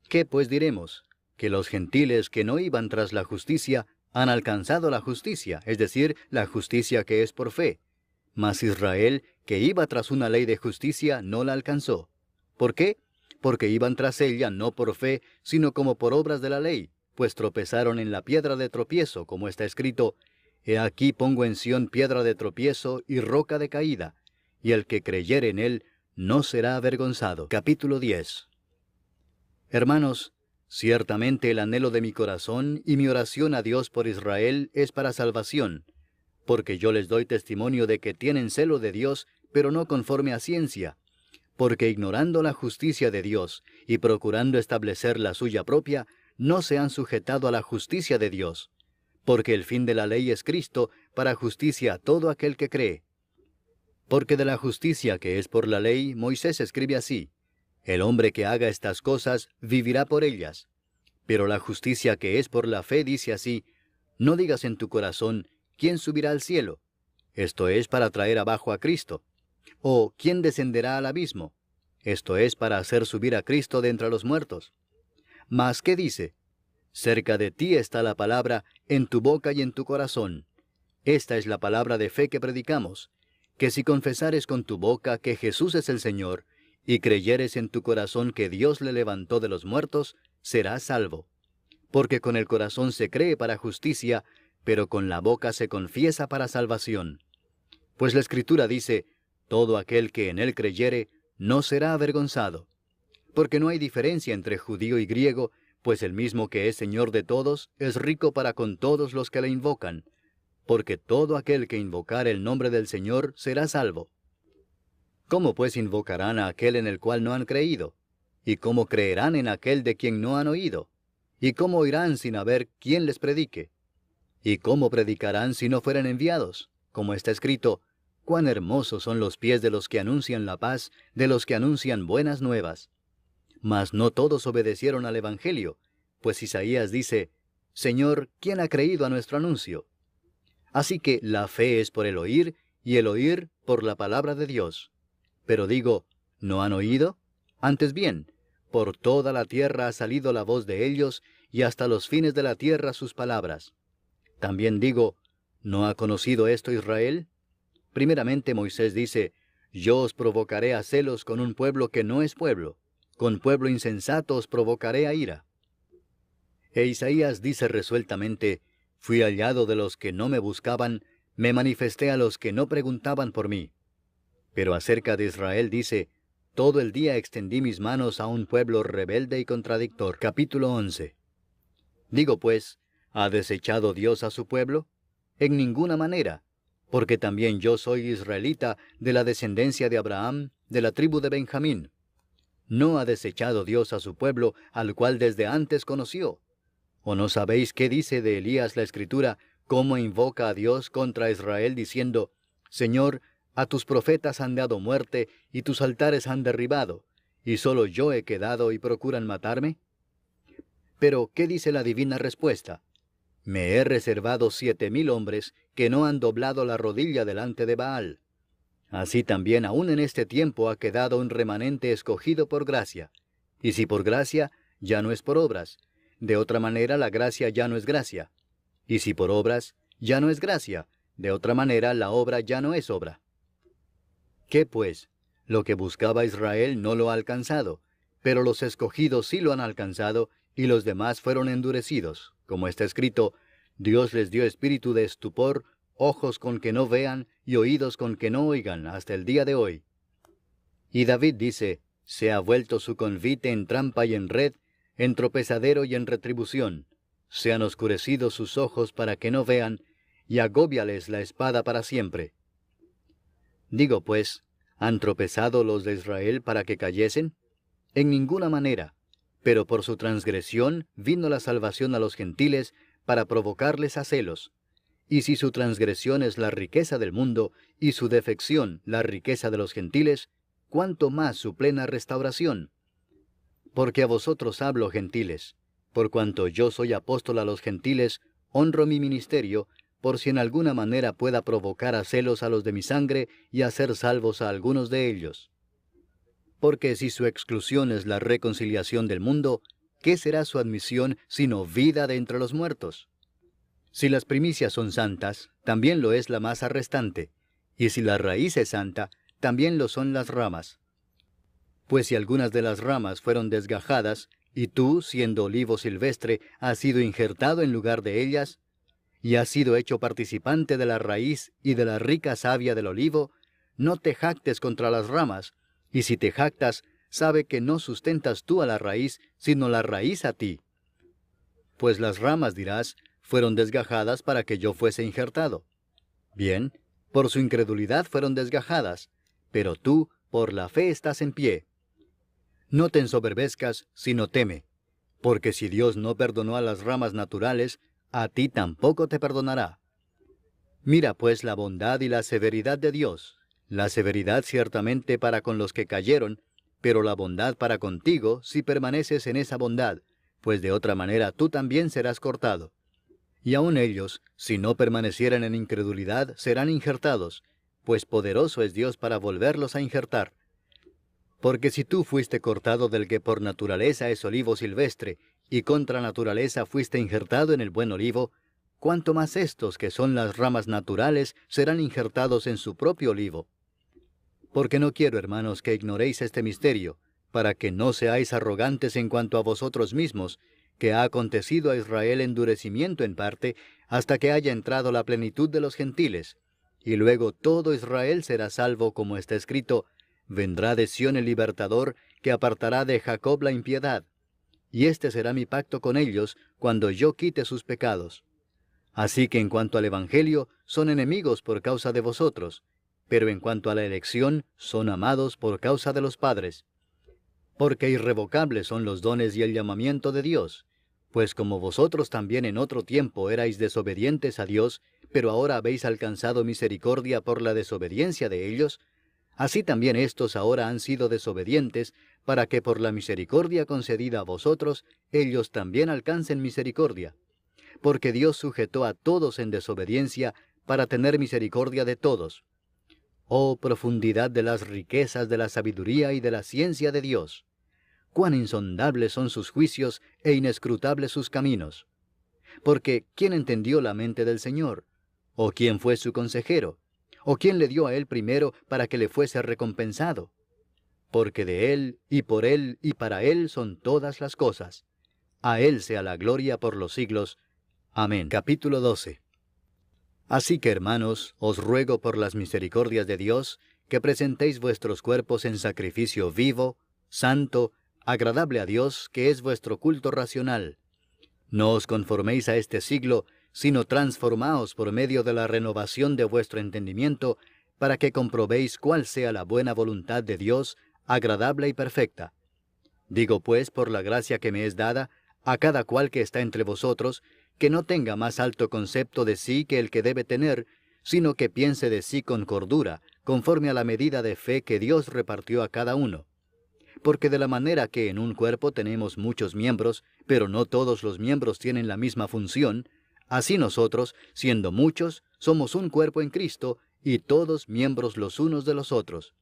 ¿Qué pues diremos? Que los gentiles que no iban tras la justicia han alcanzado la justicia, es decir, la justicia que es por fe. Mas Israel, que iba tras una ley de justicia, no la alcanzó. ¿Por qué? Porque iban tras ella no por fe, sino como por obras de la ley, pues tropezaron en la piedra de tropiezo, como está escrito: he aquí pongo en Sión piedra de tropiezo y roca de caída, y el que creyere en él no será avergonzado. Capítulo 10. Hermanos, ciertamente el anhelo de mi corazón y mi oración a Dios por Israel es para salvación, porque yo les doy testimonio de que tienen celo de Dios, pero no conforme a ciencia, porque ignorando la justicia de Dios y procurando establecer la suya propia, no se han sujetado a la justicia de Dios, porque el fin de la ley es Cristo, para justicia a todo aquel que cree. Porque de la justicia que es por la ley, Moisés escribe así: el hombre que haga estas cosas vivirá por ellas. Pero la justicia que es por la fe dice así: no digas en tu corazón: ¿quién subirá al cielo? Esto es, para traer abajo a Cristo. O ¿quién descenderá al abismo? Esto es, para hacer subir a Cristo de entre los muertos. Mas ¿qué dice? Cerca de ti está la palabra, en tu boca y en tu corazón. Esta es la palabra de fe que predicamos: que si confesares con tu boca que Jesús es el Señor, y creyeres en tu corazón que Dios le levantó de los muertos, serás salvo. Porque con el corazón se cree para justicia, pero con la boca se confiesa para salvación. Pues la Escritura dice: todo aquel que en él creyere, no será avergonzado. Porque no hay diferencia entre judío y griego, pues el mismo que es Señor de todos, es rico para con todos los que le invocan. Porque todo aquel que invocar el nombre del Señor será salvo. ¿Cómo pues invocarán a aquel en el cual no han creído? ¿Y cómo creerán en aquel de quien no han oído? ¿Y cómo oirán sin haber quien les predique? ¿Y cómo predicarán si no fueren enviados? Como está escrito, cuán hermosos son los pies de los que anuncian la paz, de los que anuncian buenas nuevas. Mas no todos obedecieron al Evangelio, pues Isaías dice, Señor, ¿quién ha creído a nuestro anuncio? Así que la fe es por el oír, y el oír por la palabra de Dios. Pero digo, ¿no han oído? Antes bien, por toda la tierra ha salido la voz de ellos, y hasta los fines de la tierra sus palabras. También digo, ¿no ha conocido esto Israel? Primeramente Moisés dice, yo os provocaré a celos con un pueblo que no es pueblo, con pueblo insensato os provocaré a ira. E Isaías dice resueltamente, fui hallado de los que no me buscaban, me manifesté a los que no preguntaban por mí. Pero acerca de Israel dice, todo el día extendí mis manos a un pueblo rebelde y contradictor. Capítulo 11. Digo pues, ¿ha desechado Dios a su pueblo? En ninguna manera, porque también yo soy israelita de la descendencia de Abraham, de la tribu de Benjamín. ¿No ha desechado Dios a su pueblo, al cual desde antes conoció? ¿O no sabéis qué dice de Elías la Escritura, cómo invoca a Dios contra Israel, diciendo, Señor, a tus profetas han dado muerte, y tus altares han derribado, y solo yo he quedado y procuran matarme? Pero, ¿qué dice la divina respuesta? Me he reservado 7,000 hombres que no han doblado la rodilla delante de Baal. Así también aún en este tiempo ha quedado un remanente escogido por gracia. Y si por gracia, ya no es por obras. De otra manera la gracia ya no es gracia. Y si por obras, ya no es gracia. De otra manera la obra ya no es obra. ¿Qué pues? Lo que buscaba Israel no lo ha alcanzado, pero los escogidos sí lo han alcanzado, y los demás fueron endurecidos. Como está escrito, Dios les dio espíritu de estupor, ojos con que no vean, y oídos con que no oigan, hasta el día de hoy. Y David dice, se ha vuelto su convite en trampa y en red, en tropezadero y en retribución. Se han oscurecido sus ojos para que no vean, y agóbiales la espada para siempre. Digo pues, ¿han tropezado los de Israel para que cayesen? En ninguna manera, pero por su transgresión vino la salvación a los gentiles para provocarles a celos. Y si su transgresión es la riqueza del mundo, y su defección la riqueza de los gentiles, ¿cuánto más su plena restauración? Porque a vosotros hablo, gentiles, por cuanto yo soy apóstol a los gentiles, honro mi ministerio, por si en alguna manera pueda provocar a celos a los de mi sangre y hacer salvos a algunos de ellos. Porque si su exclusión es la reconciliación del mundo, ¿qué será su admisión sino vida de entre los muertos? Si las primicias son santas, también lo es la masa restante, y si la raíz es santa, también lo son las ramas. Pues si algunas de las ramas fueron desgajadas, y tú, siendo olivo silvestre, has sido injertado en lugar de ellas, y has sido hecho participante de la raíz y de la rica savia del olivo, no te jactes contra las ramas, y si te jactas, sabe que no sustentas tú a la raíz, sino la raíz a ti. Pues las ramas, dirás, fueron desgajadas para que yo fuese injertado. Bien, por su incredulidad fueron desgajadas, pero tú, por la fe estás en pie. No te ensoberbezcas, sino teme, porque si Dios no perdonó a las ramas naturales, a ti tampoco te perdonará. Mira pues la bondad y la severidad de Dios, la severidad ciertamente para con los que cayeron, pero la bondad para contigo si permaneces en esa bondad, pues de otra manera tú también serás cortado. Y aun ellos, si no permanecieren en incredulidad, serán injertados, pues poderoso es Dios para volverlos a injertar. Porque si tú fuiste cortado del que por naturaleza es olivo silvestre, y contra naturaleza fuiste injertado en el buen olivo, cuánto más estos que son las ramas naturales serán injertados en su propio olivo. Porque no quiero, hermanos, que ignoréis este misterio, para que no seáis arrogantes en cuanto a vosotros mismos, que ha acontecido a Israel endurecimiento en parte, hasta que haya entrado la plenitud de los gentiles, y luego todo Israel será salvo, como está escrito, vendrá de Sión el libertador, que apartará de Jacob la impiedad. Y este será mi pacto con ellos, cuando yo quite sus pecados. Así que en cuanto al Evangelio, son enemigos por causa de vosotros, pero en cuanto a la elección, son amados por causa de los padres. Porque irrevocables son los dones y el llamamiento de Dios, pues como vosotros también en otro tiempo erais desobedientes a Dios, pero ahora habéis alcanzado misericordia por la desobediencia de ellos, así también éstos ahora han sido desobedientes, para que por la misericordia concedida a vosotros, ellos también alcancen misericordia. Porque Dios sujetó a todos en desobediencia, para tener misericordia de todos. Oh profundidad de las riquezas de la sabiduría y de la ciencia de Dios. Cuán insondables son sus juicios e inescrutables sus caminos. Porque ¿quién entendió la mente del Señor? ¿O quién fue su consejero? ¿O quién le dio a él primero para que le fuese recompensado? Porque de él, y por él, y para él son todas las cosas. A él sea la gloria por los siglos. Amén. Capítulo 12. Así que, hermanos, os ruego por las misericordias de Dios, que presentéis vuestros cuerpos en sacrificio vivo, santo, agradable a Dios, que es vuestro culto racional. No os conforméis a este siglo, sino transformaos por medio de la renovación de vuestro entendimiento, para que comprobéis cuál sea la buena voluntad de Dios, agradable y perfecta. Digo pues, por la gracia que me es dada, a cada cual que está entre vosotros, que no tenga más alto concepto de sí que el que debe tener, sino que piense de sí con cordura, conforme a la medida de fe que Dios repartió a cada uno. Porque de la manera que en un cuerpo tenemos muchos miembros, pero no todos los miembros tienen la misma función, así nosotros, siendo muchos, somos un cuerpo en Cristo, y todos miembros los unos de los otros.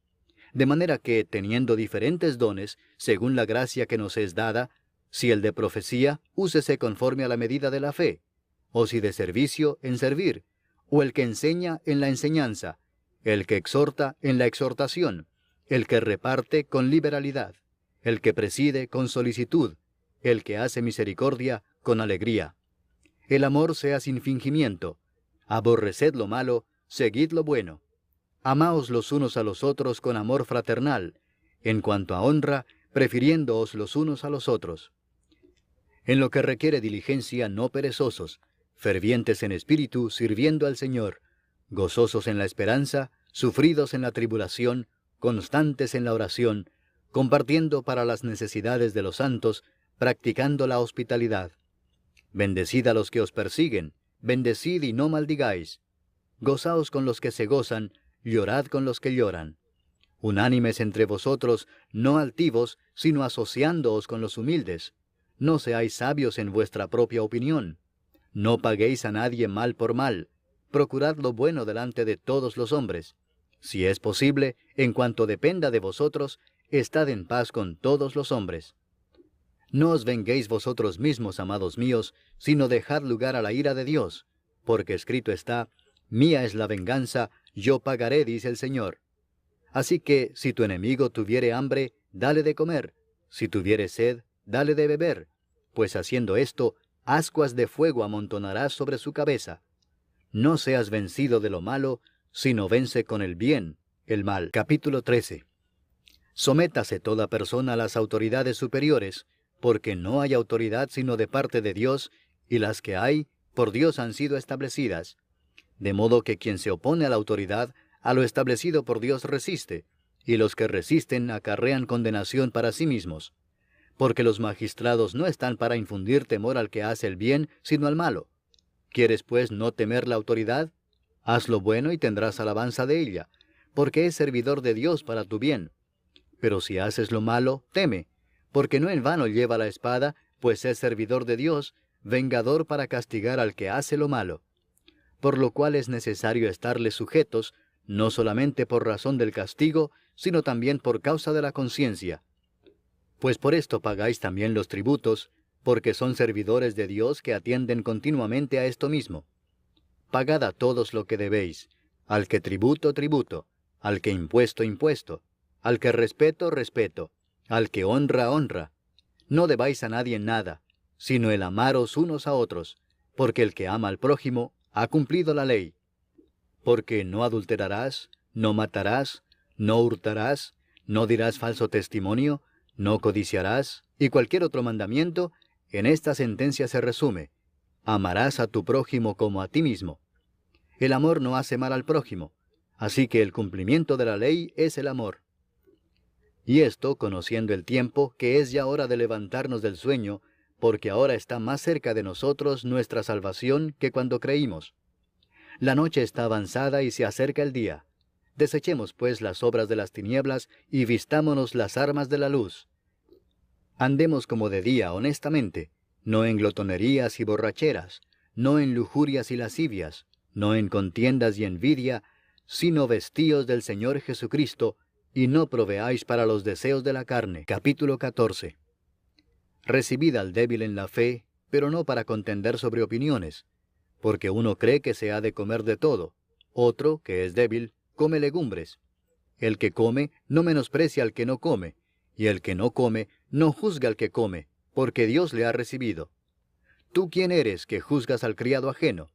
De manera que, teniendo diferentes dones, según la gracia que nos es dada, si el de profecía, úsese conforme a la medida de la fe, o si de servicio, en servir, o el que enseña, en la enseñanza, el que exhorta, en la exhortación, el que reparte, con liberalidad, el que preside, con solicitud, el que hace misericordia, con alegría. El amor sea sin fingimiento. Aborreced lo malo, seguid lo bueno. Amaos los unos a los otros con amor fraternal, en cuanto a honra, prefiriéndoos los unos a los otros. En lo que requiere diligencia, no perezosos, fervientes en espíritu, sirviendo al Señor, gozosos en la esperanza, sufridos en la tribulación, constantes en la oración, compartiendo para las necesidades de los santos, practicando la hospitalidad. Bendecid a los que os persiguen, bendecid y no maldigáis. Gozaos con los que se gozan, llorad con los que lloran. Unánimes entre vosotros, no altivos, sino asociándoos con los humildes. No seáis sabios en vuestra propia opinión. No paguéis a nadie mal por mal. Procurad lo bueno delante de todos los hombres. Si es posible, en cuanto dependa de vosotros, estad en paz con todos los hombres. No os venguéis vosotros mismos, amados míos, sino dejad lugar a la ira de Dios, porque escrito está, mía es la venganza, yo pagaré, dice el Señor. Así que, si tu enemigo tuviere hambre, dale de comer, si tuviere sed, dale de beber, pues haciendo esto, ascuas de fuego amontonarás sobre su cabeza. No seas vencido de lo malo, sino vence con el bien el mal. Capítulo 13. Sométase toda persona a las autoridades superiores, porque no hay autoridad sino de parte de Dios, y las que hay, por Dios han sido establecidas. De modo que quien se opone a la autoridad, a lo establecido por Dios resiste, y los que resisten acarrean condenación para sí mismos. Porque los magistrados no están para infundir temor al que hace el bien, sino al malo. ¿Quieres pues no temer la autoridad? Haz lo bueno y tendrás alabanza de ella, porque es servidor de Dios para tu bien. Pero si haces lo malo, teme, porque no en vano lleva la espada, pues es servidor de Dios, vengador para castigar al que hace lo malo. Por lo cual es necesario estarles sujetos, no solamente por razón del castigo, sino también por causa de la conciencia. Pues por esto pagáis también los tributos, porque son servidores de Dios que atienden continuamente a esto mismo. Pagad a todos lo que debéis, al que tributo, tributo, al que impuesto, impuesto, al que respeto, respeto, al que honra, honra. No debáis a nadie nada, sino el amaros unos a otros, porque el que ama al prójimo ha cumplido la ley. Porque no adulterarás, no matarás, no hurtarás, no dirás falso testimonio, no codiciarás, y cualquier otro mandamiento, en esta sentencia se resume: amarás a tu prójimo como a ti mismo. El amor no hace mal al prójimo, así que el cumplimiento de la ley es el amor. Y esto, conociendo el tiempo, que es ya hora de levantarnos del sueño, porque ahora está más cerca de nosotros nuestra salvación que cuando creímos. La noche está avanzada y se acerca el día. Desechemos pues las obras de las tinieblas y vistámonos las armas de la luz. Andemos como de día honestamente, no en glotonerías y borracheras, no en lujurias y lascivias, no en contiendas y envidia, sino vestíos del Señor Jesucristo, y no proveáis para los deseos de la carne. Capítulo 14. Recibid al débil en la fe, pero no para contender sobre opiniones, porque uno cree que se ha de comer de todo, otro, que es débil, come legumbres. El que come no menosprecia al que no come, y el que no come no juzga al que come, porque Dios le ha recibido. ¿Tú quién eres que juzgas al criado ajeno?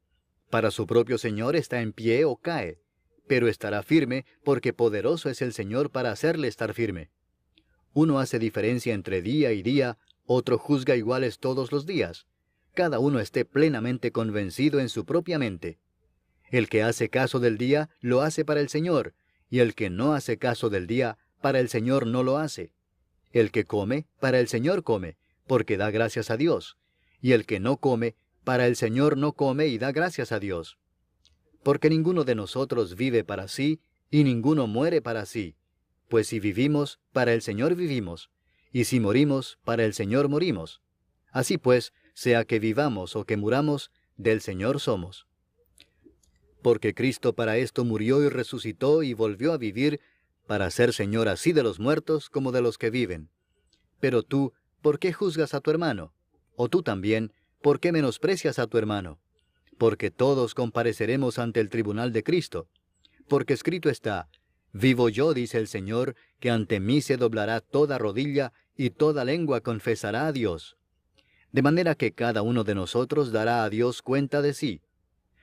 Para su propio Señor está en pie o cae, pero estará firme, porque poderoso es el Señor para hacerle estar firme. Uno hace diferencia entre día y día, otro juzga iguales todos los días. Cada uno esté plenamente convencido en su propia mente. El que hace caso del día, lo hace para el Señor, y el que no hace caso del día, para el Señor no lo hace. El que come, para el Señor come, porque da gracias a Dios, y el que no come, para el Señor no come y da gracias a Dios. Porque ninguno de nosotros vive para sí, y ninguno muere para sí. Pues si vivimos, para el Señor vivimos, y si morimos, para el Señor morimos. Así pues, sea que vivamos o que muramos, del Señor somos. Porque Cristo para esto murió y resucitó y volvió a vivir, para ser Señor así de los muertos como de los que viven. Pero tú, ¿por qué juzgas a tu hermano? O tú también, ¿por qué menosprecias a tu hermano? Porque todos compareceremos ante el tribunal de Cristo. Porque escrito está: vivo yo, dice el Señor, que ante mí se doblará toda rodilla y toda lengua confesará a Dios. De manera que cada uno de nosotros dará a Dios cuenta de sí.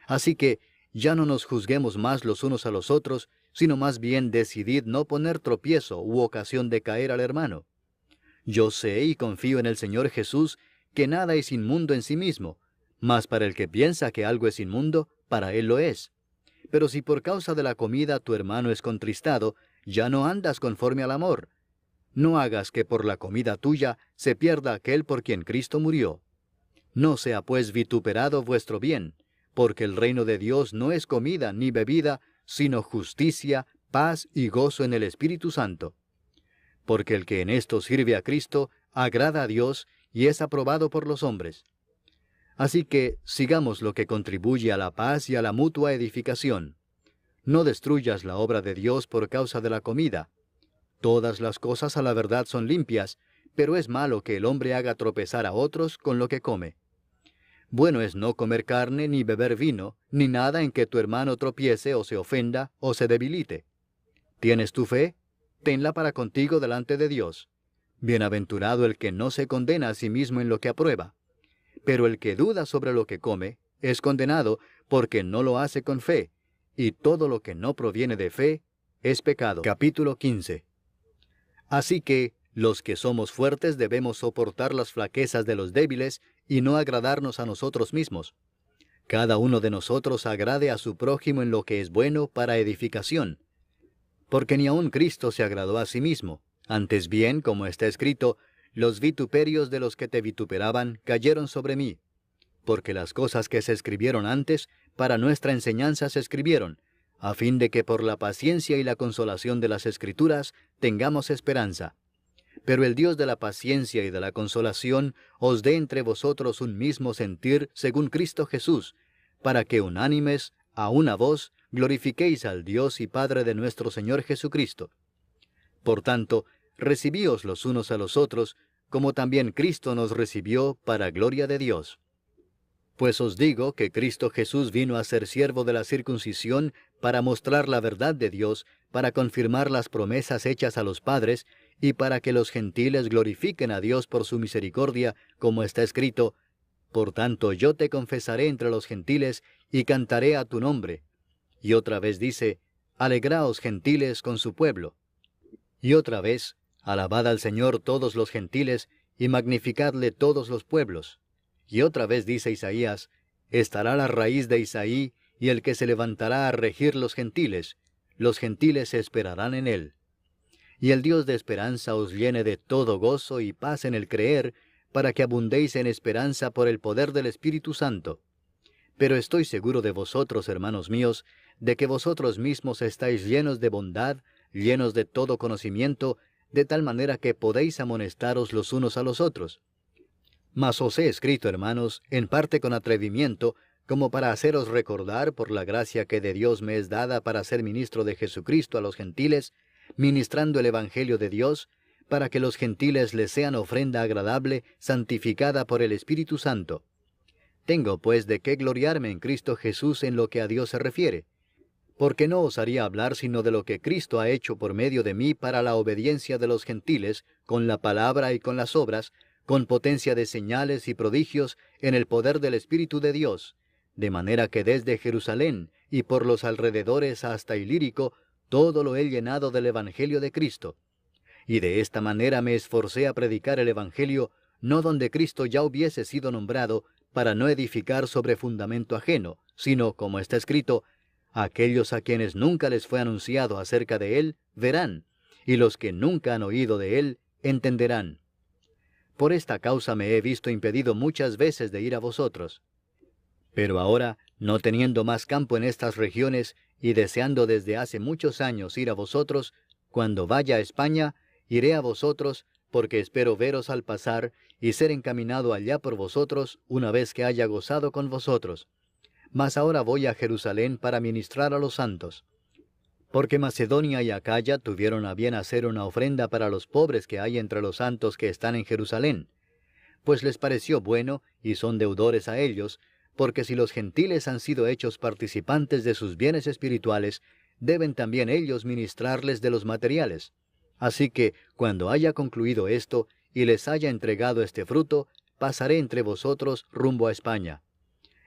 Así que ya no nos juzguemos más los unos a los otros, sino más bien decidid no poner tropiezo u ocasión de caer al hermano. Yo sé y confío en el Señor Jesús que nada es inmundo en sí mismo, mas para el que piensa que algo es inmundo, para él lo es. Pero si por causa de la comida tu hermano es contristado, ya no andas conforme al amor. No hagas que por la comida tuya se pierda aquel por quien Cristo murió. No sea pues vituperado vuestro bien, porque el reino de Dios no es comida ni bebida, sino justicia, paz y gozo en el Espíritu Santo. Porque el que en esto sirve a Cristo, agrada a Dios y es aprobado por los hombres. Así que sigamos lo que contribuye a la paz y a la mutua edificación. No destruyas la obra de Dios por causa de la comida. Todas las cosas a la verdad son limpias, pero es malo que el hombre haga tropezar a otros con lo que come. Bueno es no comer carne, ni beber vino, ni nada en que tu hermano tropiece o se ofenda o se debilite. ¿Tienes tu fe? Tenla para contigo delante de Dios. Bienaventurado el que no se condena a sí mismo en lo que aprueba. Pero el que duda sobre lo que come, es condenado porque no lo hace con fe, y todo lo que no proviene de fe es pecado. Capítulo 15. Así que, los que somos fuertes debemos soportar las flaquezas de los débiles y no agradarnos a nosotros mismos. Cada uno de nosotros agrade a su prójimo en lo que es bueno para edificación. Porque ni aun Cristo se agradó a sí mismo. Antes bien, como está escrito, los vituperios de los que te vituperaban cayeron sobre mí. Porque las cosas que se escribieron antes, para nuestra enseñanza se escribieron, a fin de que por la paciencia y la consolación de las Escrituras tengamos esperanza. Pero el Dios de la paciencia y de la consolación os dé entre vosotros un mismo sentir según Cristo Jesús, para que unánimes, a una voz, glorifiquéis al Dios y Padre de nuestro Señor Jesucristo. Por tanto, recibíos los unos a los otros, como también Cristo nos recibió para gloria de Dios. Pues os digo que Cristo Jesús vino a ser siervo de la circuncisión para mostrar la verdad de Dios, para confirmar las promesas hechas a los padres, y para que los gentiles glorifiquen a Dios por su misericordia, como está escrito: por tanto yo te confesaré entre los gentiles, y cantaré a tu nombre. Y otra vez dice: alegraos gentiles con su pueblo. Y otra vez, alabad al Señor todos los gentiles, y magnificadle todos los pueblos. Y otra vez dice Isaías, estará la raíz de Isaí, y el que se levantará a regir los gentiles esperarán en él. Y el Dios de esperanza os llene de todo gozo y paz en el creer, para que abundéis en esperanza por el poder del Espíritu Santo. Pero estoy seguro de vosotros, hermanos míos, de que vosotros mismos estáis llenos de bondad, llenos de todo conocimiento, de tal manera que podéis amonestaros los unos a los otros. Mas os he escrito, hermanos, en parte con atrevimiento, como para haceros recordar por la gracia que de Dios me es dada para ser ministro de Jesucristo a los gentiles, ministrando el Evangelio de Dios, para que los gentiles les sean ofrenda agradable, santificada por el Espíritu Santo. Tengo pues de qué gloriarme en Cristo Jesús en lo que a Dios se refiere, porque no osaría hablar sino de lo que Cristo ha hecho por medio de mí para la obediencia de los gentiles, con la palabra y con las obras, con potencia de señales y prodigios en el poder del Espíritu de Dios, de manera que desde Jerusalén y por los alrededores hasta Ilírico, todo lo he llenado del Evangelio de Cristo. Y de esta manera me esforcé a predicar el Evangelio, no donde Cristo ya hubiese sido nombrado, para no edificar sobre fundamento ajeno, sino, como está escrito, aquellos a quienes nunca les fue anunciado acerca de él, verán, y los que nunca han oído de él, entenderán. Por esta causa me he visto impedido muchas veces de ir a vosotros. Pero ahora, no teniendo más campo en estas regiones, y deseando desde hace muchos años ir a vosotros, cuando vaya a España, iré a vosotros, porque espero veros al pasar, y ser encaminado allá por vosotros, una vez que haya gozado con vosotros. Mas ahora voy a Jerusalén para ministrar a los santos. Porque Macedonia y Acaya tuvieron a bien hacer una ofrenda para los pobres que hay entre los santos que están en Jerusalén. Pues les pareció bueno, y son deudores a ellos, porque si los gentiles han sido hechos participantes de sus bienes espirituales, deben también ellos ministrarles de los materiales. Así que, cuando haya concluido esto, y les haya entregado este fruto, pasaré entre vosotros rumbo a España.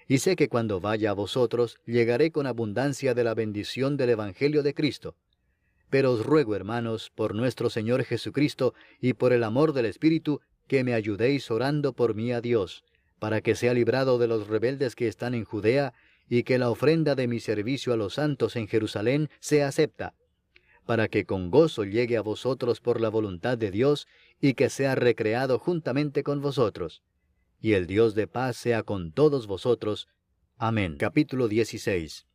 Y sé que cuando vaya a vosotros, llegaré con abundancia de la bendición del Evangelio de Cristo. Pero os ruego, hermanos, por nuestro Señor Jesucristo, y por el amor del Espíritu, que me ayudéis orando por mí a Dios, para que sea librado de los rebeldes que están en Judea, y que la ofrenda de mi servicio a los santos en Jerusalén sea acepta, para que con gozo llegue a vosotros por la voluntad de Dios, y que sea recreado juntamente con vosotros. Y el Dios de paz sea con todos vosotros. Amén. Capítulo 16.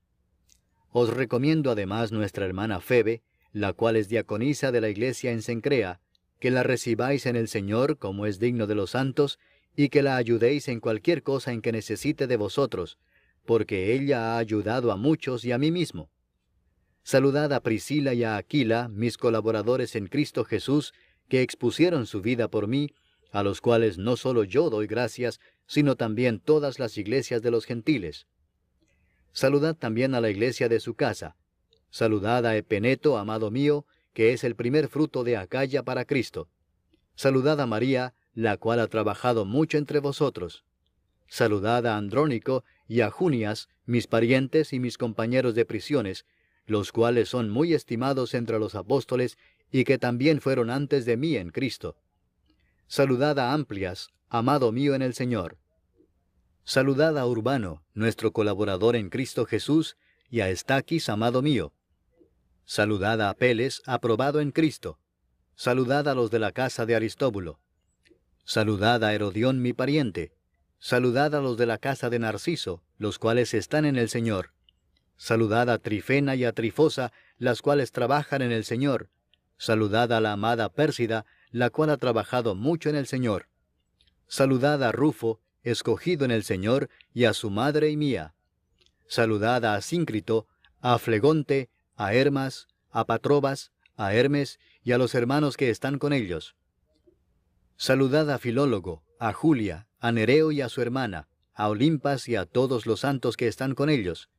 Os recomiendo además nuestra hermana Febe, la cual es diaconisa de la iglesia en Cencrea, que la recibáis en el Señor como es digno de los santos, y que la ayudéis en cualquier cosa en que necesite de vosotros, porque ella ha ayudado a muchos y a mí mismo. Saludad a Priscila y a Aquila, mis colaboradores en Cristo Jesús, que expusieron su vida por mí, a los cuales no solo yo doy gracias, sino también todas las iglesias de los gentiles. Saludad también a la iglesia de su casa. Saludad a Epeneto, amado mío, que es el primer fruto de Acaya para Cristo. Saludad a María, la cual ha trabajado mucho entre vosotros. Saludad a Andrónico y a Junias, mis parientes y mis compañeros de prisiones, los cuales son muy estimados entre los apóstoles y que también fueron antes de mí en Cristo. Saludad a Amplias, amado mío en el Señor. Saludad a Urbano, nuestro colaborador en Cristo Jesús, y a Estaquis, amado mío. Saludad a Apeles, aprobado en Cristo. Saludad a los de la casa de Aristóbulo. Saludad a Herodión, mi pariente. Saludad a los de la casa de Narciso, los cuales están en el Señor. Saludad a Trifena y a Trifosa, las cuales trabajan en el Señor. Saludad a la amada Pérsida, la cual ha trabajado mucho en el Señor. Saludad a Rufo, escogido en el Señor, y a su madre y mía. Saludad a Asíncrito, a Flegonte, a Hermas, a Patrobas, a Hermes, y a los hermanos que están con ellos. Saludad a Filólogo, a Julia, a Nereo y a su hermana, a Olimpas y a todos los santos que están con ellos.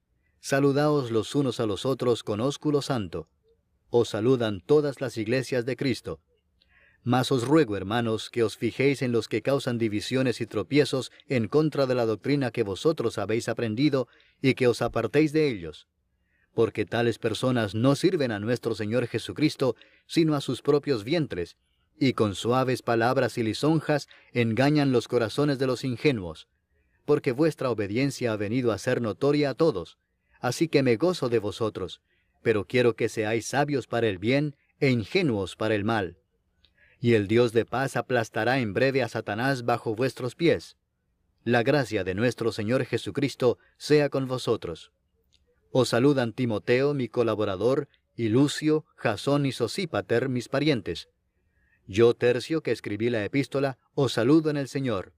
Saludaos los unos a los otros con ósculo santo. Os saludan todas las iglesias de Cristo. Mas os ruego, hermanos, que os fijéis en los que causan divisiones y tropiezos en contra de la doctrina que vosotros habéis aprendido, y que os apartéis de ellos. porque tales personas no sirven a nuestro Señor Jesucristo, sino a sus propios vientres, y con suaves palabras y lisonjas engañan los corazones de los ingenuos. Porque vuestra obediencia ha venido a ser notoria a todos, así que me gozo de vosotros, pero quiero que seáis sabios para el bien e ingenuos para el mal. Y el Dios de paz aplastará en breve a Satanás bajo vuestros pies. La gracia de nuestro Señor Jesucristo sea con vosotros. Os saludan Timoteo, mi colaborador, y Lucio, Jasón y Sosípater, mis parientes. Yo, Tercio, que escribí la epístola, os saludo en el Señor.